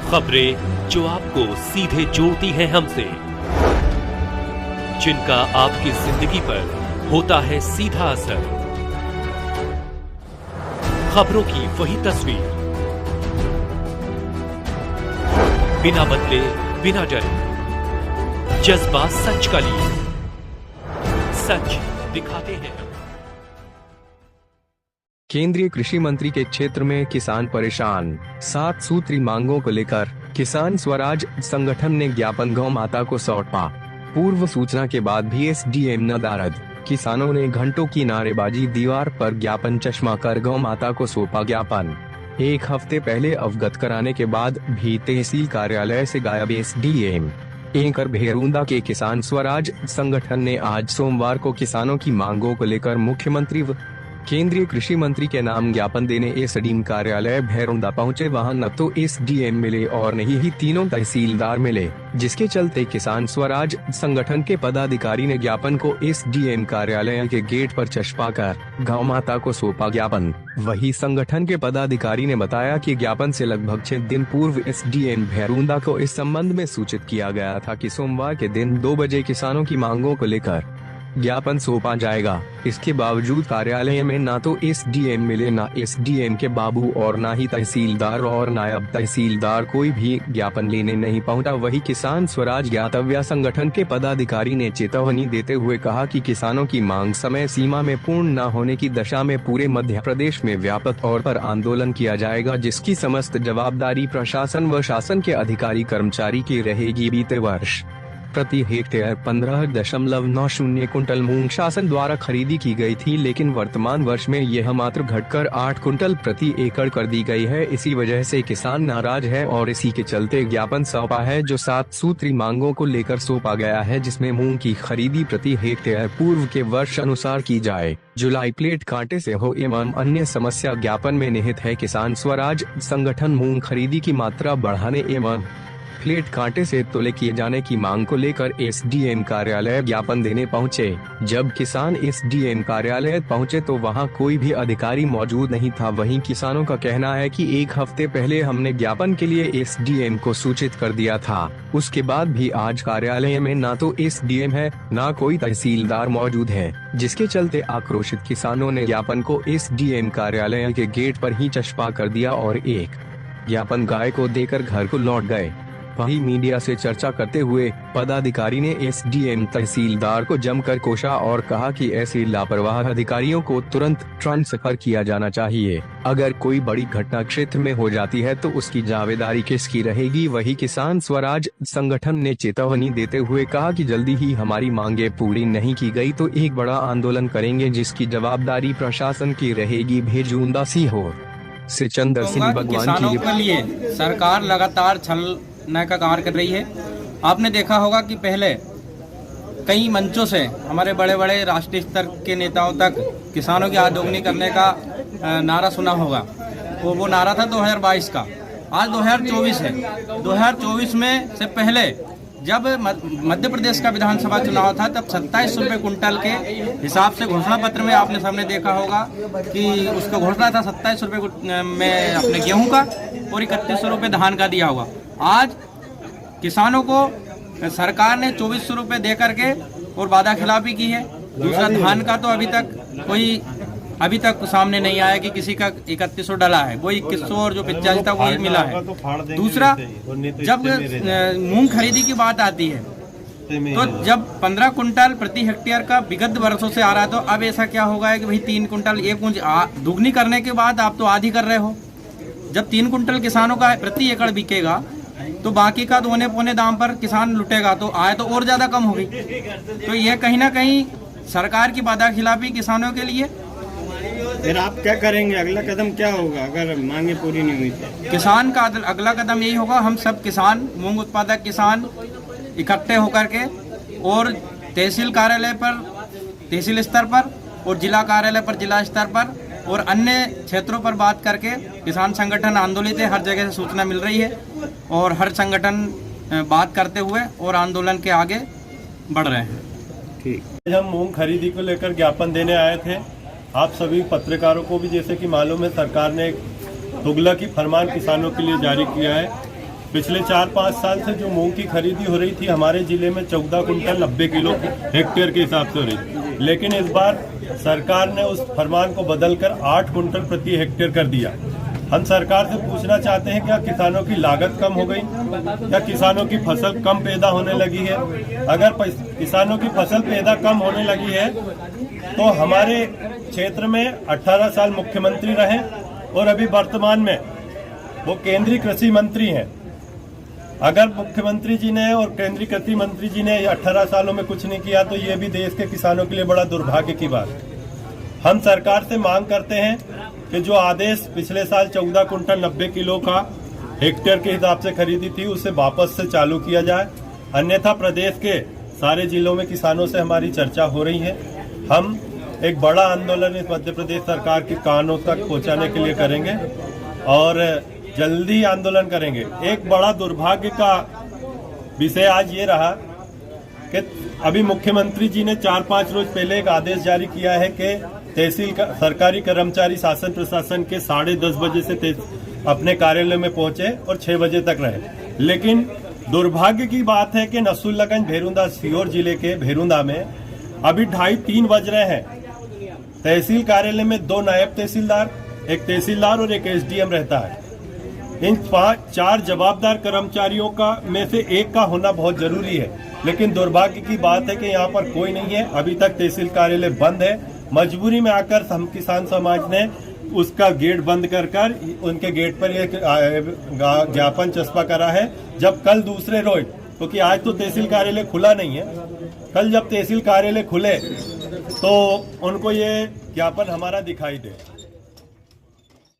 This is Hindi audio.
खबरें जो आपको सीधे जोड़ती हैं हमसे, जिनका आपकी जिंदगी पर होता है सीधा असर। खबरों की वही तस्वीर, बिना बदले बिना डरे, जज्बा सच का लिए, सच दिखाते हैं। केंद्रीय कृषि मंत्री के क्षेत्र में किसान परेशान। 7 सूत्री मांगों को लेकर किसान स्वराज संगठन ने ज्ञापन गौ माता को सौंपा। पूर्व सूचना के बाद भी एसडीएम नदारद। किसानों ने घंटों की नारेबाजी, दीवार पर ज्ञापन चश्मा कर गौ माता को सौंपा ज्ञापन। एक हफ्ते पहले अवगत कराने के बाद भी तहसील कार्यालय से गायब एसडीएम। एंकर भेरुंदा के किसान स्वराज संगठन ने आज सोमवार को किसानों की मांगों को लेकर मुख्यमंत्री व केंद्रीय कृषि मंत्री के नाम ज्ञापन देने एसडीएम कार्यालय भेरुंदा पहुंचे। वहां न तो एसडीएम मिले और न ही तीनों तहसीलदार मिले, जिसके चलते किसान स्वराज संगठन के पदाधिकारी ने ज्ञापन को एसडीएम कार्यालय के गेट पर चस्पा कर गौ माता को सौंपा ज्ञापन। वही संगठन के पदाधिकारी ने बताया कि ज्ञापन से लगभग 6 दिन पूर्व एसडीएम भेरुंदा को इस संबंध में सूचित किया गया था कि सोमवार के दिन 2 बजे किसानों की मांगों को लेकर ज्ञापन सौंपा जाएगा। इसके बावजूद कार्यालय में न तो एसडीएम मिले, न एसडीएम के बाबू और न ही तहसीलदार और नायब तहसीलदार कोई भी ज्ञापन लेने नहीं पहुंचा। वही किसान स्वराज ज्ञातव्य संगठन के पदाधिकारी ने चेतावनी देते हुए कहा कि किसानों की मांग समय सीमा में पूर्ण न होने की दशा में पूरे मध्य प्रदेश में व्यापक तौर पर आंदोलन किया जाएगा, जिसकी समस्त जवाबदारी प्रशासन व शासन के अधिकारी कर्मचारी की रहेगी। बीते वर्ष प्रति हेक्टेयर 15.90 कुंटल मूंग शासन द्वारा खरीदी की गई थी, लेकिन वर्तमान वर्ष में यह मात्र घटकर 8 कुंटल प्रति एकड़ कर दी गई है। इसी वजह से किसान नाराज है और इसी के चलते ज्ञापन सौंपा है, जो 7 सूत्री मांगों को लेकर सौंपा गया है, जिसमें मूंग की खरीदी प्रति हेक्टेयर पूर्व के वर्ष अनुसार की जाए। जुलाई प्लेट कांटे से हो एवं अन्य समस्या ज्ञापन में निहित है। किसान स्वराज संगठन मूंग खरीदी की मात्रा बढ़ाने एवं प्लेट कांटे से तोले किए जाने की मांग को लेकर एसडीएम कार्यालय ज्ञापन देने पहुंचे। जब किसान एसडीएम कार्यालय पहुंचे तो वहां कोई भी अधिकारी मौजूद नहीं था। वहीं किसानों का कहना है कि 1 हफ्ते पहले हमने ज्ञापन के लिए एसडीएम को सूचित कर दिया था, उसके बाद भी आज कार्यालय में न तो एसडीएम है न कोई तहसीलदार मौजूद है, जिसके चलते आक्रोशित किसानों ने ज्ञापन को एसडीएम कार्यालय के गेट पर ही चस्पा कर दिया और एक ज्ञापन गाय को देकर घर को लौट गए। वही मीडिया से चर्चा करते हुए पदाधिकारी ने एसडीएम तहसीलदार को जमकर कोसा और कहा कि ऐसे लापरवाह अधिकारियों को तुरंत ट्रांसफर किया जाना चाहिए। अगर कोई बड़ी घटना क्षेत्र में हो जाती है तो उसकी जिम्मेदारी किसकी रहेगी। वही किसान स्वराज संगठन ने चेतावनी देते हुए कहा कि जल्दी ही हमारी मांगे पूरी नहीं की गई तो एक बड़ा आंदोलन करेंगे, जिसकी जवाबदारी प्रशासन की रहेगी। भेरुंदा सीहोर से चंद्र सिंह भगवान किसानों के लिए सरकार लगातार छलना का कार्य कर रही है। आपने देखा होगा कि पहले कई मंचों से हमारे बड़े बड़े राष्ट्रीय स्तर के नेताओं तक किसानों की आदोगनी करने का नारा सुना होगा। वो नारा था 2022 का। आज 2024 है। 2024 में से पहले जब मध्य प्रदेश का विधानसभा चुनाव था तब 27 रुपये कुंटल के हिसाब से घोषणा पत्र में आपने सामने देखा होगा कि उसका घोषणा था 27 रुपये में अपने गेहूं का और 3100 रुपये धान का दिया हुआ। आज किसानों को सरकार ने 2400 रुपये दे करके और वादा खिलाफी की है। दूसरा, धान का तो अभी तक सामने नहीं आया कि किसी का 3100 डला है, वो 2100 और जो 85 था वो मिला है। दूसरा, जब मूंग खरीदी की बात आती है तो जब 15 कुंटल प्रति हेक्टेयर का विगत वर्षों से आ रहा है, तो अब ऐसा क्या होगा है कि भाई 3 कुंटल एक दुगनी करने के बाद आप तो आधी कर रहे हो। जब 3 कुंटल किसानों का प्रति एकड़ बिकेगा तो बाकी का 2 पौने दाम पर किसान लुटेगा, तो आय तो और ज्यादा कम होगी। तो यह कहीं ना कहीं सरकार की वादा खिलाफी किसानों के लिए। फिर आप क्या करेंगे? अगला कदम क्या होगा अगर मांगे पूरी नहीं हुई तो? किसान का अगला कदम यही होगा, हम सब किसान, मूंग उत्पादक किसान इकट्ठे होकर के और तहसील कार्यालय पर तहसील स्तर पर और जिला कार्यालय पर जिला स्तर पर और अन्य क्षेत्रों पर बात करके किसान संगठन आंदोलित है। हर जगह से सूचना मिल रही है और हर संगठन बात करते हुए और आंदोलन के आगे बढ़ रहे हैं। ठीक। हम मूंग खरीदी को लेकर ज्ञापन देने आए थे। आप सभी पत्रकारों को भी जैसे कि मालूम है, सरकार ने एक तुगलकी फरमान किसानों के लिए जारी किया है पिछले 4-5 साल से जो मूंग की खरीदी हो रही थी हमारे जिले में 14 कुंटल 90 किलो हेक्टेयर के हिसाब से हो रही थी, लेकिन इस बार सरकार ने उस फरमान को बदलकर 8 कुंटल प्रति हेक्टेयर कर दिया। हम सरकार से पूछना चाहते हैं क्या किसानों की लागत कम हो गई या किसानों की फसल कम पैदा होने लगी है? अगर किसानों की फसल पैदा कम होने लगी है तो हमारे क्षेत्र में 18 साल मुख्यमंत्री रहे और अभी वर्तमान में वो केंद्रीय कृषि मंत्री हैं। अगर मुख्यमंत्री जी ने और केंद्रीय कृषि मंत्री जी ने 18 सालों में कुछ नहीं किया तो ये भी देश के किसानों के लिए बड़ा दुर्भाग्य की बात है। हम सरकार से मांग करते हैं कि जो आदेश पिछले साल 14 कुंटल 90 किलो का हेक्टेयर के हिसाब से खरीदी थी उसे वापस से चालू किया जाए, अन्यथा प्रदेश के सारे जिलों में किसानों से हमारी चर्चा हो रही है। हम एक बड़ा आंदोलन इस मध्य प्रदेश सरकार के कानों तक पहुंचाने के लिए करेंगे और जल्दी आंदोलन करेंगे। एक बड़ा दुर्भाग्य का विषय आज ये रहा कि अभी मुख्यमंत्री जी ने 4-5 रोज पहले एक आदेश जारी किया है कि तहसील का सरकारी कर्मचारी शासन प्रशासन के 10:30 बजे से अपने कार्यालय में पहुंचे और 6 बजे तक रहे, लेकिन दुर्भाग्य की बात है कि नसरुल्लागंज भेरुंदा सीहोर जिले के भेरुंदा में अभी 2:30-3 बज रहे हैं। तहसील कार्यालय में 2 नायब तहसीलदार, एक तहसीलदार और एक एसडीएम रहता है। इन 4 जवाबदार कर्मचारियों का में से एक का होना बहुत जरूरी है, लेकिन दुर्भाग्य की बात है कि यहाँ पर कोई नहीं है। अभी तक तहसील कार्यालय बंद है। मजबूरी में आकर हम किसान समाज ने उसका गेट बंद कर उनके गेट पर एक ज्ञापन चस्पा करा है। जब कल दूसरे रोज, क्योंकि आज तो तहसील कार्यालय खुला नहीं है, कल जब तहसील कार्यालय खुले तो उनको ये ज्ञापन हमारा दिखाई दे।